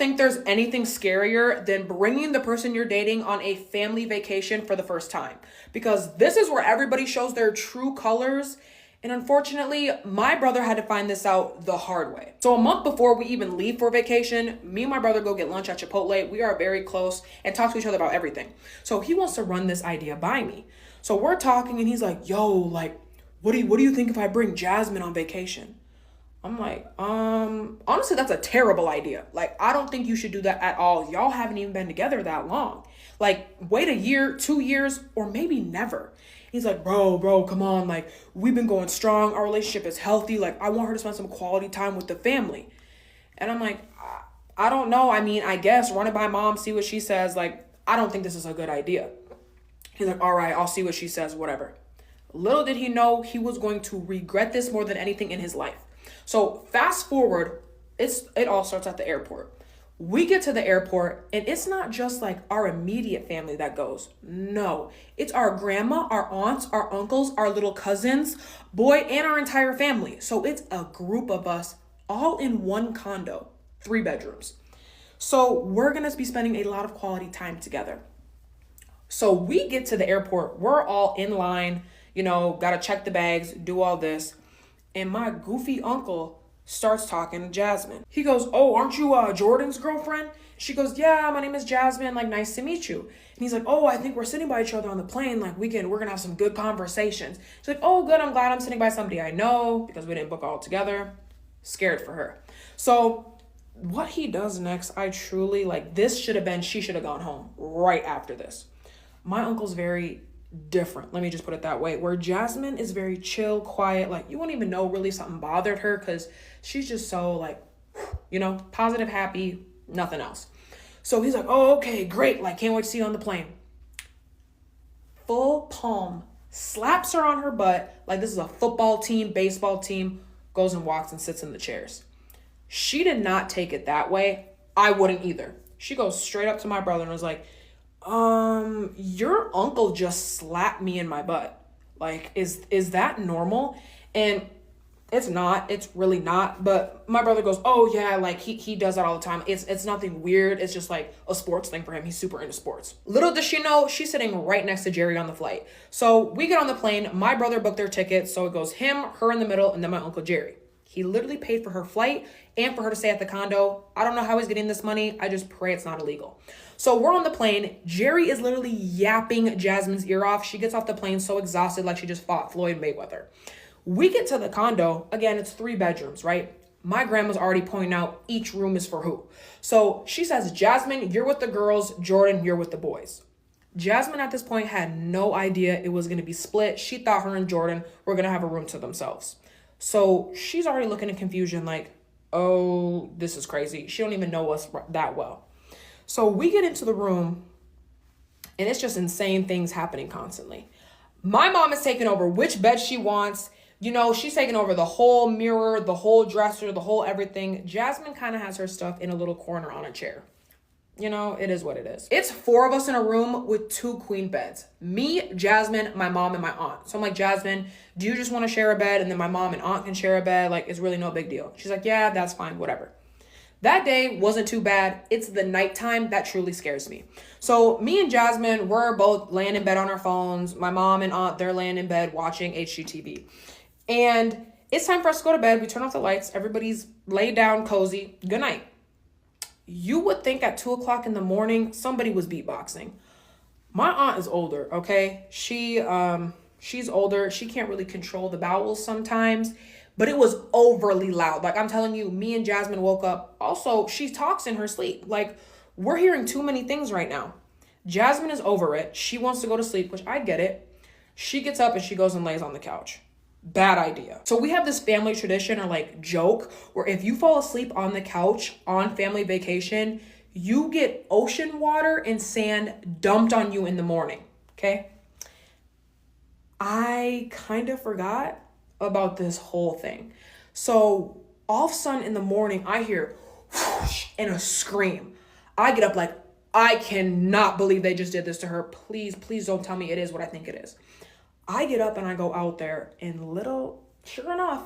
think there's anything scarier than bringing the person you're dating on a family vacation for the first time, because this is where everybody shows their true colors. And unfortunately, my brother had to find this out the hard way. So a month before we even leave for vacation, me and my brother go get lunch at Chipotle. We are very close and talk to each other about everything. So he wants to run this idea by me. So we're talking and he's like, yo, like, what do you think if I bring Jasmine on vacation? I'm like, honestly, that's a terrible idea. Like, I don't think you should do that at all. Y'all haven't even been together that long. Like, wait a year, 2 years, or maybe never. He's like, bro, come on. Like, we've been going strong. Our relationship is healthy. Like, I want her to spend some quality time with the family. And I'm like, I don't know. I mean, I guess run it by mom, see what she says. Like, I don't think this is a good idea. He's like, all right, I'll see what she says, whatever. Little did he know he was going to regret this more than anything in his life. So fast forward, it all starts at the airport. We get to the airport and it's not just like our immediate family that goes. No, it's our grandma, our aunts, our uncles, our little cousins, boy, and our entire family. So it's a group of us all in one condo, 3 bedrooms. So we're going to be spending a lot of quality time together. So we get to the airport, we're all in line, got to check the bags, do all this. And my goofy uncle starts talking to Jasmine. He goes, oh, aren't you Jordan's girlfriend? She goes, yeah, my name is Jasmine. Like, nice to meet you. And he's like, oh, I think we're sitting by each other on the plane. Like, we're going to have some good conversations. She's like, oh, good. I'm glad I'm sitting by somebody I know because we didn't book all together. Scared for her. So what he does next, I truly, like, she should have gone home right after this. My uncle's very different, let me just put it that way, where Jasmine is very chill, quiet, like you won't even know really something bothered her because she's just so like, positive, happy, nothing else. So he's like, oh, okay, great, like can't wait to see you on the plane. Full palm, slaps her on her butt like this is a football team, baseball team, goes and walks and sits in the chairs. She did not take it that way. I wouldn't either. She goes straight up to my brother and was like, your uncle just slapped me in my butt. Like, is that normal? And it's not, it's really not. But my brother goes, oh yeah, like he does that all the time. It's nothing weird. It's just like a sports thing for him. He's super into sports. Little does she know, she's sitting right next to Jerry on the flight. So we get on the plane. My brother booked their tickets. So it goes him, her in the middle, and then my uncle Jerry. He literally paid for her flight and for her to stay at the condo. I don't know how he's getting this money. I just pray it's not illegal. So we're on the plane. Jerry is literally yapping Jasmine's ear off. She gets off the plane so exhausted, like she just fought Floyd Mayweather. We get to the condo. Again, it's 3 bedrooms, right? My grandma's already pointing out each room is for who. So she says, Jasmine, you're with the girls. Jordan, you're with the boys. Jasmine at this point had no idea it was going to be split. She thought her and Jordan were going to have a room to themselves. So she's already looking in confusion like, oh, this is crazy. She don't even know us that well. So we get into the room and it's just insane things happening constantly. My mom is taking over which bed she wants. She's taking over the whole mirror, the whole dresser, the whole everything. Jasmine kind of has her stuff in a little corner on a chair. It is what it is. It's 4 of us in a room with 2 queen beds. Me, Jasmine, my mom, and my aunt. So I'm like, Jasmine, do you just want to share a bed? And then my mom and aunt can share a bed. Like, it's really no big deal. She's like, yeah, that's fine, whatever. That day wasn't too bad. It's the nighttime that truly scares me. So me and Jasmine, we're both laying in bed on our phones. My mom and aunt, they're laying in bed watching HGTV. And it's time for us to go to bed. We turn off the lights. Everybody's laid down, cozy. Good night. You would think at 2 o'clock in the morning, somebody was beatboxing. My aunt is older, okay? She's older. She can't really control the bowels sometimes, but it was overly loud. Like, I'm telling you, me and Jasmine woke up. Also, she talks in her sleep. Like, we're hearing too many things right now. Jasmine is over it. She wants to go to sleep, which I get it. She gets up and she goes and lays on the couch. Bad idea. So we have this family tradition or like joke where if you fall asleep on the couch on family vacation, you get ocean water and sand dumped on you in the morning. Okay. I kind of forgot about this whole thing. So all of a sudden in the morning, I hear whoosh and a scream. I get up like, I cannot believe they just did this to her. Please, please don't tell me it is what I think it is. I get up and I go out there and sure enough,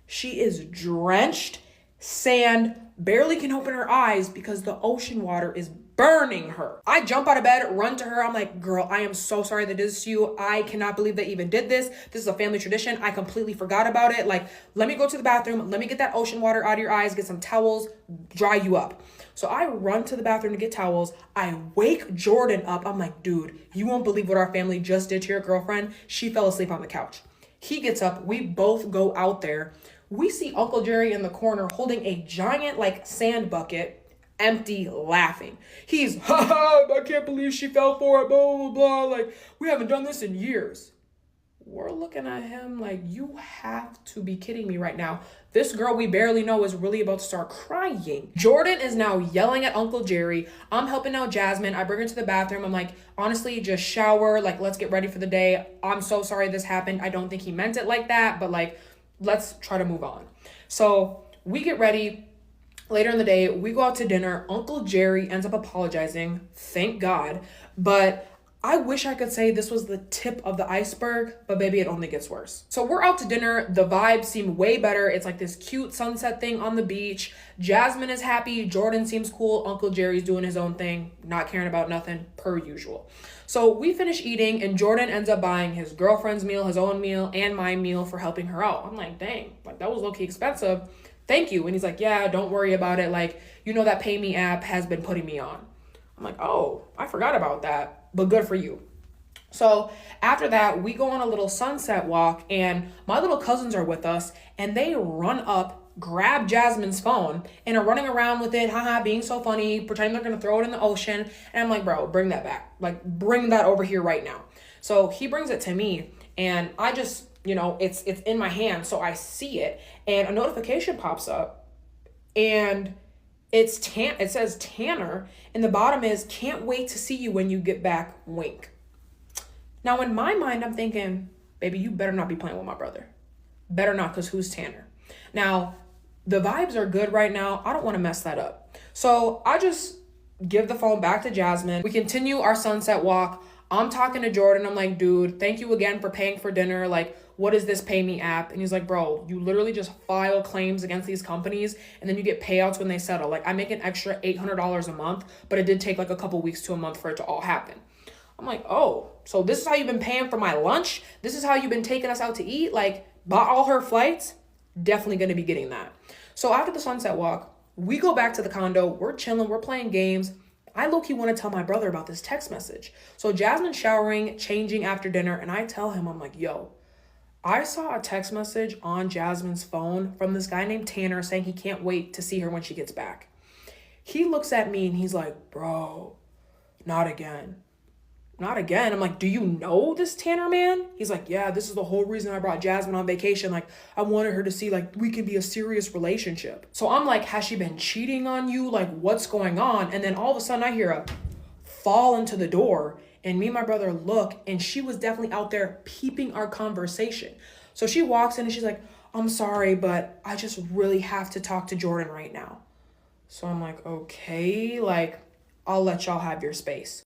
she is drenched, sand, barely can open her eyes because the ocean water is burning her. I jump out of bed, run to her. I'm like, girl, I am so sorry that this is you. I cannot believe they even did this. This is a family tradition. I completely forgot about it. Like, let me go to the bathroom. Let me get that ocean water out of your eyes, get some towels, dry you up. So I run to the bathroom to get towels. I wake Jordan up. I'm like, dude, you won't believe what our family just did to your girlfriend. She fell asleep on the couch. He gets up. We both go out there. We see Uncle Jerry in the corner holding a giant like sand bucket, empty, laughing. He's, ha ha, I can't believe she fell for it, blah, blah, blah. Like, we haven't done this in years. We're looking at him like, you have to be kidding me right now. This girl we barely know is really about to start crying. Jordan is now yelling at Uncle Jerry. I'm helping out Jasmine. I bring her to the bathroom. I'm like, honestly, just shower. Like, let's get ready for the day. I'm so sorry this happened. I don't think he meant it like that, but like, let's try to move on. So we get ready. Later in the day, we go out to dinner. Uncle Jerry ends up apologizing. Thank God. But I wish I could say this was the tip of the iceberg, but baby, it only gets worse. So we're out to dinner. The vibes seem way better. It's like this cute sunset thing on the beach. Jasmine is happy. Jordan seems cool. Uncle Jerry's doing his own thing, not caring about nothing, per usual. So we finish eating, and Jordan ends up buying his girlfriend's meal, his own meal, and my meal for helping her out. I'm like, dang, like that was low-key expensive. Thank you. And he's like, yeah, don't worry about it. Like, you know, that Pay Me app has been putting me on. I'm like, oh, I forgot about that, but good for you. So after that, we go on a little sunset walk, and my little cousins are with us, and they run up, grab Jasmine's phone, and are running around with it, haha, being so funny, pretending they're going to throw it in the ocean. And I'm like, bro, bring that back. Like, bring that over here right now. So he brings it to me, and I just, you know, it's in my hand, so I see it, and a notification pops up, and it says Tanner, and the bottom is, can't wait to see you when you get back, wink. Now, in my mind, I'm thinking, baby, you better not be playing with my brother. Better not, because who's Tanner? Now, the vibes are good right now. I don't want to mess that up. So I just give the phone back to Jasmine. We continue our sunset walk. I'm talking to Jordan. I'm like, dude, thank you again for paying for dinner. Like, what is this Pay Me app? And he's like, bro, you literally just file claims against these companies, and then you get payouts when they settle. Like, I make an extra $800 a month, but it did take like a couple weeks to a month for it to all happen. I'm like, oh, so this is how you've been paying for my lunch? This is how you've been taking us out to eat? Like, bought all her flights? Definitely going to be getting that. So after the sunset walk, we go back to the condo. We're chilling. We're playing games. I low-key want to tell my brother about this text message. So Jasmine's showering, changing after dinner, and I tell him, I'm like, yo, I saw a text message on Jasmine's phone from this guy named Tanner saying he can't wait to see her when she gets back. He looks at me and he's like, bro, not again. Not again. I'm like, do you know this Tanner man? He's like, yeah, this is the whole reason I brought Jasmine on vacation. Like, I wanted her to see, like, we can be a serious relationship. So I'm like, has she been cheating on you? Like, what's going on? And then all of a sudden I hear a fall into the door, and me and my brother look, and she was definitely out there peeping our conversation. So she walks in and she's like, I'm sorry, but I just really have to talk to Jordan right now. So I'm like, okay, like, I'll let y'all have your space.